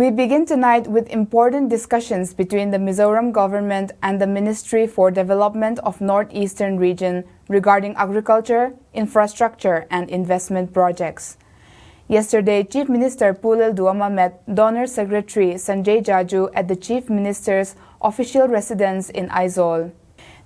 We begin tonight with important discussions between the Mizoram government and the Ministry for Development of Northeastern Region regarding agriculture, infrastructure, and investment projects. Yesterday, Chief Minister Pulil Duama met Donor Secretary Sanjay Jaju at the Chief Minister's official residence in Aizawl.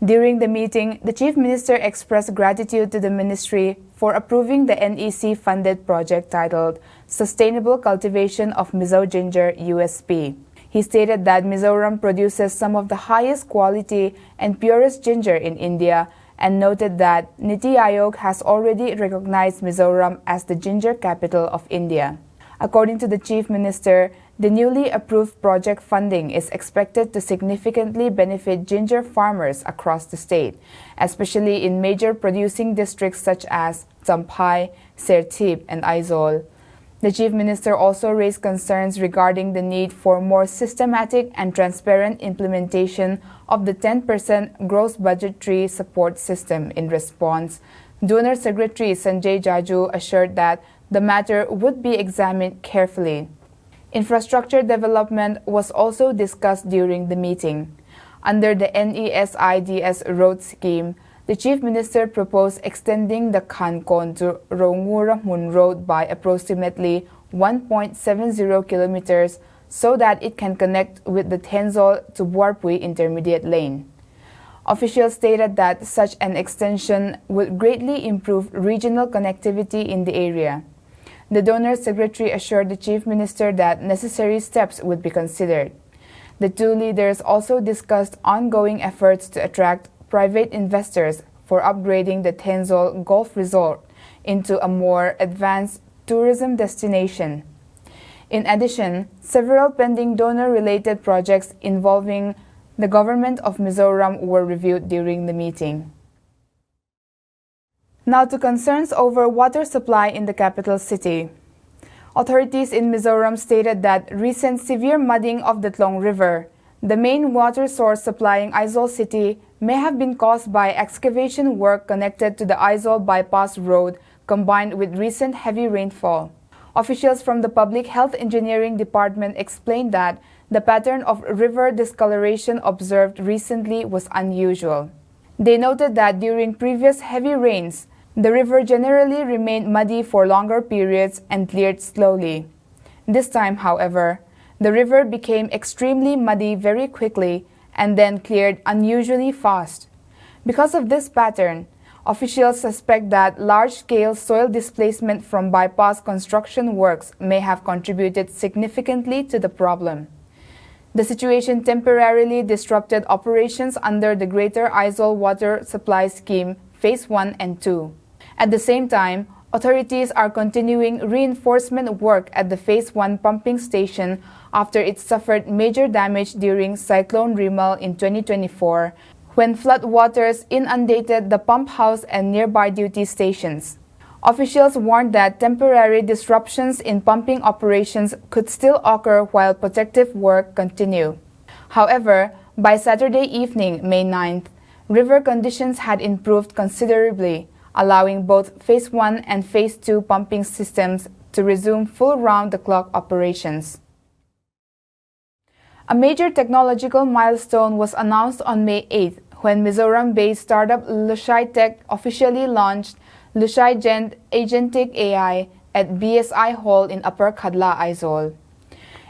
During the meeting, the Chief Minister expressed gratitude to the Ministry for approving the NEC-funded project titled Sustainable Cultivation of Mizo Ginger USP. He stated that Mizoram produces some of the highest quality and purest ginger in India and noted that Niti Aayog has already recognized Mizoram as the ginger capital of India. According to the Chief Minister, the newly approved project funding is expected to significantly benefit ginger farmers across the state, especially in major producing districts such as Champhai, Sertip, and Aizawl. The Chief Minister also raised concerns regarding the need for more systematic and transparent implementation of the 10% gross budgetary support system. In response, Donor Secretary Sanjay Jaju assured that the matter would be examined carefully. Infrastructure development was also discussed during the meeting. Under the NESIDS road scheme, the Chief Minister proposed extending the Khankon to Ronguramun Road by approximately 1.70 kilometers so that it can connect with the Tenzol to Buarpui intermediate lane. Officials stated that such an extension would greatly improve regional connectivity in the area. The Donor Secretary assured the Chief Minister that necessary steps would be considered. The two leaders also discussed ongoing efforts to attract private investors for upgrading the Tenzol Golf Resort into a more advanced tourism destination. In addition, several pending donor-related projects involving the government of Mizoram were reviewed during the meeting. Now to concerns over water supply in the capital city. Authorities in Mizoram stated that recent severe mudding of the Tlong River, the main water source supplying Aizawl city, may have been caused by excavation work connected to the Aizawl bypass road combined with recent heavy rainfall. Officials from the Public Health Engineering Department explained that the pattern of river discoloration observed recently was unusual. They noted that during previous heavy rains, the river generally remained muddy for longer periods and cleared slowly. This time, however, the river became extremely muddy very quickly and then cleared unusually fast. Because of this pattern, officials suspect that large-scale soil displacement from bypass construction works may have contributed significantly to the problem. The situation temporarily disrupted operations under the Greater Aizawl Water Supply Scheme Phase 1 and 2. At the same time, authorities are continuing reinforcement work at the Phase 1 pumping station after it suffered major damage during Cyclone Rimal in 2024, when floodwaters inundated the pump house and nearby duty stations. Officials warned that temporary disruptions in pumping operations could still occur while protective work continue. However, by Saturday evening, May 9th, river conditions had improved considerably, allowing both Phase 1 and Phase 2 pumping systems to resume full round-the-clock operations. A major technological milestone was announced on May 8th when Mizoram-based startup Lushai Tech officially launched Lushai Gent Agentic AI at BSI Hall in Upper Kadla, Aizawl.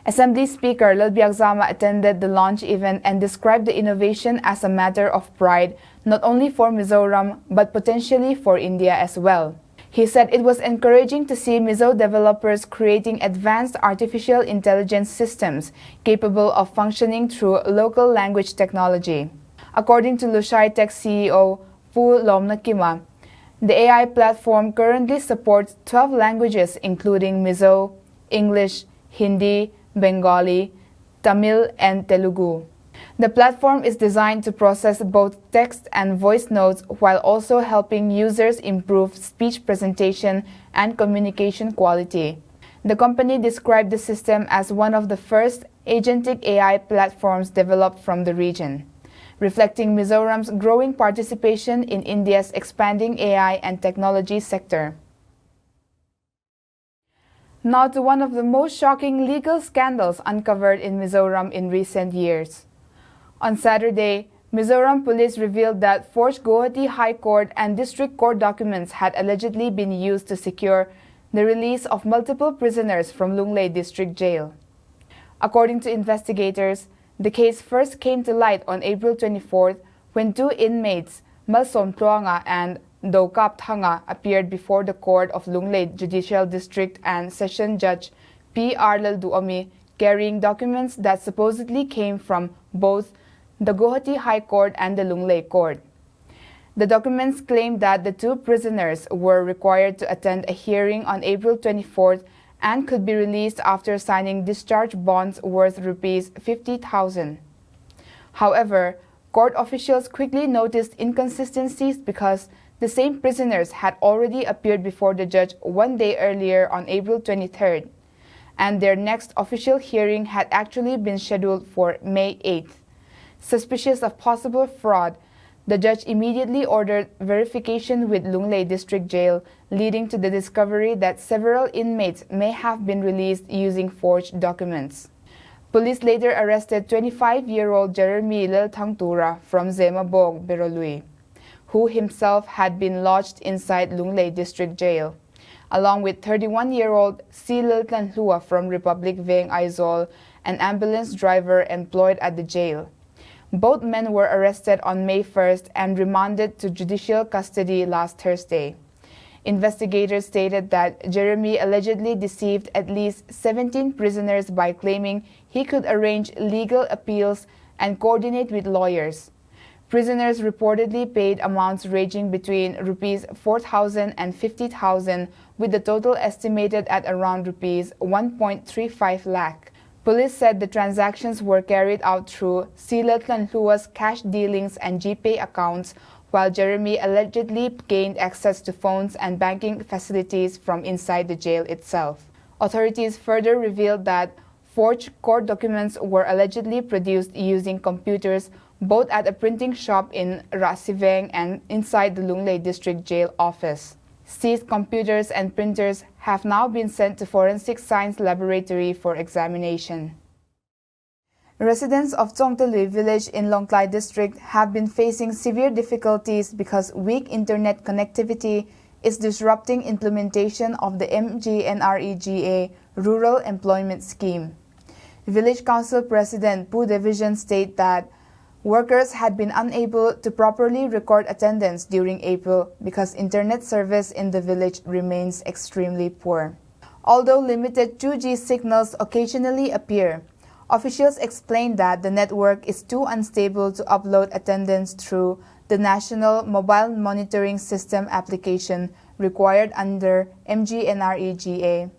Assembly Speaker Lalbiagzama attended the launch event and described the innovation as a matter of pride not only for Mizoram but potentially for India as well. He said it was encouraging to see Mizo developers creating advanced artificial intelligence systems capable of functioning through local language technology. According to Lushai Tech CEO Pu Lomnakima, the AI platform currently supports 12 languages including Mizo, English, Hindi, Bengali, Tamil, and Telugu. The platform is designed to process both text and voice notes while also helping users improve speech presentation and communication quality. The company described the system as one of the first agentic AI platforms developed from the region, reflecting Mizoram's growing participation in India's expanding AI and technology sector. Now to one of the most shocking legal scandals uncovered in Mizoram in recent years. On Saturday, Mizoram police revealed that forged Guwahati High Court and District Court documents had allegedly been used to secure the release of multiple prisoners from Lunglei District Jail. According to investigators, the case first came to light on April 24th when two inmates, Malsom Ploanga and Dokap Thanga, appeared before the court of Lunglei Judicial District and Session Judge P. Arlal Duomi, carrying documents that supposedly came from both the Guwahati High Court and the Lunglei Court. The documents claimed that the two prisoners were required to attend a hearing on April 24th and could be released after signing discharge bonds worth Rs 50,000. However, court officials quickly noticed inconsistencies because the same prisoners had already appeared before the judge one day earlier on April 23rd, and their next official hearing had actually been scheduled for May 8th. Suspicious of possible fraud, the judge immediately ordered verification with Lunglei District Jail, leading to the discovery that several inmates may have been released using forged documents. Police later arrested 25-year-old Jeremy Lelthangtura from Zemabog, Berolui, who himself had been lodged inside Lunglei District Jail, along with 31-year-old C. Lelthanlua from Republic Veng Aizol, an ambulance driver employed at the jail. Both men were arrested on May 1st and remanded to judicial custody last Thursday. Investigators stated that Jeremy allegedly deceived at least 17 prisoners by claiming he could arrange legal appeals and coordinate with lawyers. Prisoners reportedly paid amounts ranging between Rs 4,000 and 50,000, with the total estimated at around Rs 1.35 lakh. Police said the transactions were carried out through Silatlanlua's cash dealings and GPay accounts, while Jeremy allegedly gained access to phones and banking facilities from inside the jail itself. Authorities further revealed that forged court documents were allegedly produced using computers both at a printing shop in Rasiveng and inside the Lunglei District Jail office. Seized computers and printers have now been sent to Forensic Science Laboratory for examination. Residents of Tsongtalui village in Longklai district have been facing severe difficulties because weak internet connectivity is disrupting implementation of the MGNREGA Rural Employment Scheme. Village Council President Pu Division stated that workers had been unable to properly record attendance during April because internet service in the village remains extremely poor. Although limited 2G signals occasionally appear, officials explained that the network is too unstable to upload attendance through the National Mobile Monitoring System application required under MGNREGA.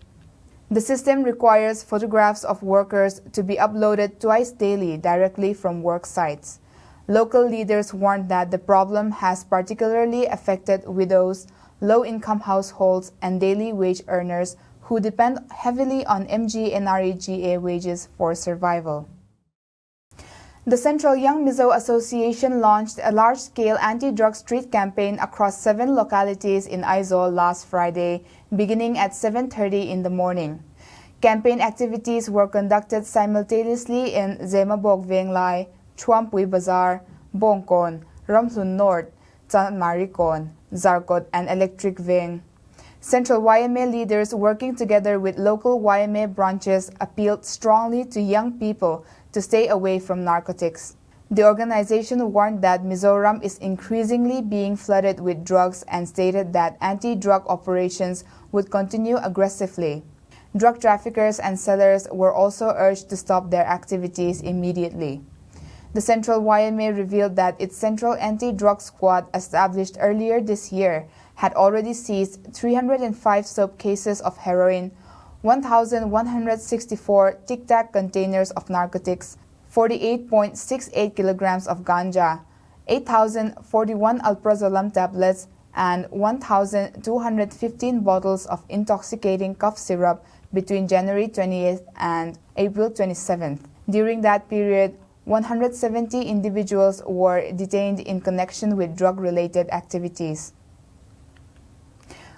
The system requires photographs of workers to be uploaded twice daily directly from work sites. Local leaders warned that the problem has particularly affected widows, low-income households, and daily wage earners who depend heavily on MGNREGA wages for survival. The Central Young Mizo Association launched a large-scale anti-drug street campaign across 7 localities in Aizol last Friday, beginning at 7:30 in the morning. Campaign activities were conducted simultaneously in Zemabog Venglai, Chuampui Bazar, Bongkon, Ramhlun North, Marikon, Zarkot, and Electric Veng. Central YMA leaders working together with local YMA branches appealed strongly to young people to stay away from narcotics. The organization warned that Mizoram is increasingly being flooded with drugs and stated that anti-drug operations would continue aggressively. Drug traffickers and sellers were also urged to stop their activities immediately. The Central YMA revealed that its Central Anti-Drug Squad, established earlier this year, had already seized 305 soap cases of heroin, 1,164 tic-tac containers of narcotics, 48.68 kilograms of ganja, 8,041 alprazolam tablets, and 1,215 bottles of intoxicating cough syrup between January 20th and April 27th. During that period, 170 individuals were detained in connection with drug-related activities.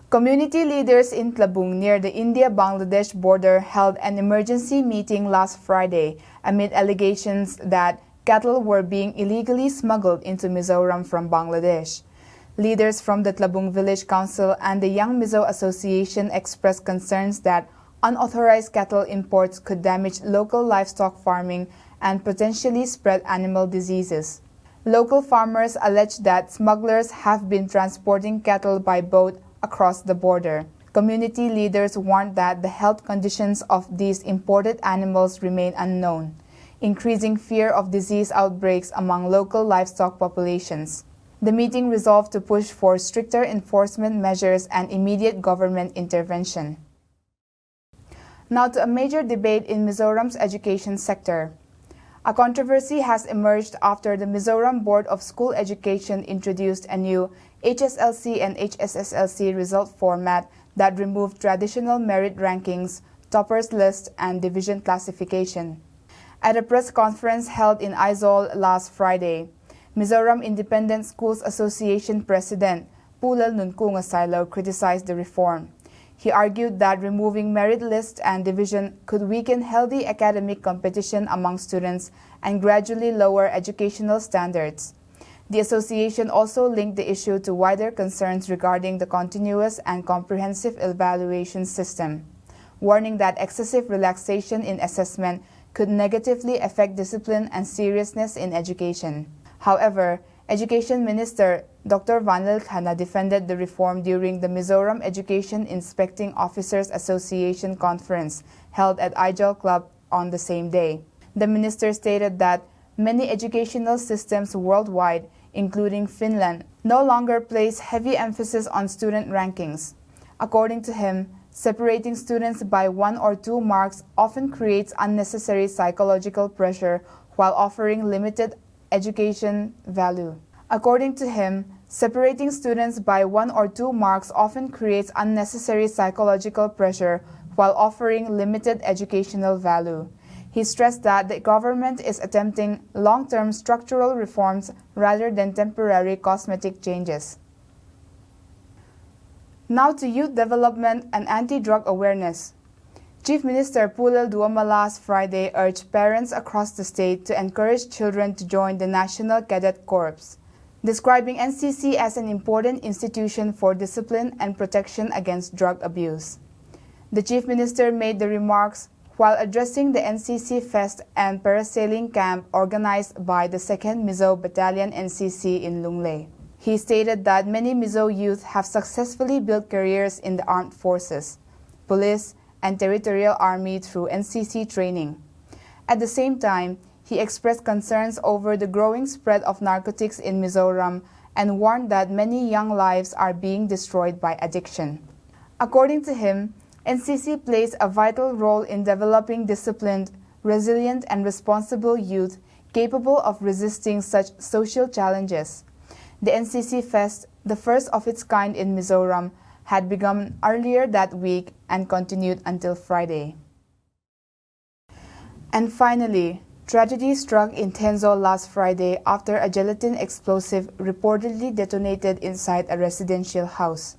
Community leaders in Tlabung near the India-Bangladesh border held an emergency meeting last Friday amid allegations that cattle were being illegally smuggled into Mizoram from Bangladesh. Leaders from the Tlabung Village Council and the Young Mizo Association expressed concerns that unauthorized cattle imports could damage local livestock farming and potentially spread animal diseases. Local farmers allege that smugglers have been transporting cattle by boat across the border. Community leaders warned that the health conditions of these imported animals remain unknown, increasing fear of disease outbreaks among local livestock populations. The meeting resolved to push for stricter enforcement measures and immediate government intervention. Now to a major debate in Mizoram's education sector. A controversy has emerged after the Mizoram Board of School Education introduced a new HSLC and HSSLC result format that removed traditional merit rankings, toppers list, and division classification. At a press conference held in Aizawl last Friday, Mizoram Independent Schools Association President Pulal Nunkungasilo criticized the reform. He argued that removing merit list and division could weaken healthy academic competition among students and gradually lower educational standards. The association also linked the issue to wider concerns regarding the continuous and comprehensive evaluation system, warning that excessive relaxation in assessment could negatively affect discipline and seriousness in education. However, Education Minister Dr. Vanlil Khana defended the reform during the Mizoram Education Inspecting Officers Association conference held at Aizawl Club on the same day. The minister stated that many educational systems worldwide, including Finland, no longer place heavy emphasis on student rankings. According to him, separating students by 1 or 2 marks often creates unnecessary psychological pressure while offering limited education value. According to him, separating students by 1 or 2 marks often creates unnecessary psychological pressure while offering limited educational value. He stressed that the government is attempting long-term structural reforms rather than temporary cosmetic changes. Now to youth development and anti-drug awareness. Chief Minister Pulal Duama last Friday urged parents across the state to encourage children to join the National Cadet Corps, describing NCC as an important institution for discipline and protection against drug abuse. The Chief Minister made the remarks while addressing the NCC Fest and parasailing camp organized by the 2nd Mizo Battalion NCC in Lunglei. He stated that many Mizo youth have successfully built careers in the armed forces, police, and territorial army through NCC training. At the same time, he expressed concerns over the growing spread of narcotics in Mizoram and warned that many young lives are being destroyed by addiction. According to him, NCC plays a vital role in developing disciplined, resilient, and responsible youth capable of resisting such social challenges. The NCC Fest, the first of its kind in Mizoram, had begun earlier that week and continued until Friday. And finally, tragedy struck in Tenzo last Friday after a gelatin explosive reportedly detonated inside a residential house.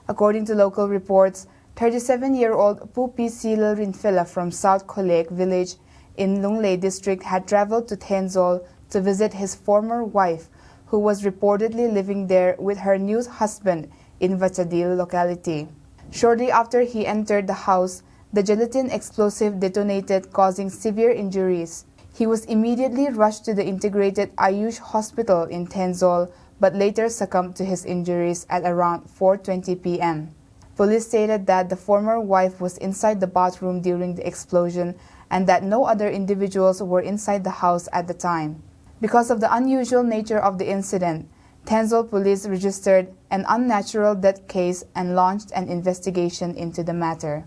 According to local reports, 37-year-old Pupi Silil Rinfela from South Kolek village in Lunglei district had traveled to Tenzo to visit his former wife, who was reportedly living there with her new husband in Vachadil locality. Shortly after he entered the house, the gelatin explosive detonated, causing severe injuries. He was immediately rushed to the integrated Ayush hospital in Tenzo, but later succumbed to his injuries at around 4:20 p.m. Police stated that the former wife was inside the bathroom during the explosion and that no other individuals were inside the house at the time. Because of the unusual nature of the incident, Tenzo police registered an unnatural death case and launched an investigation into the matter.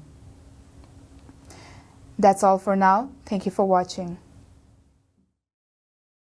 That's all for now. Thank you for watching.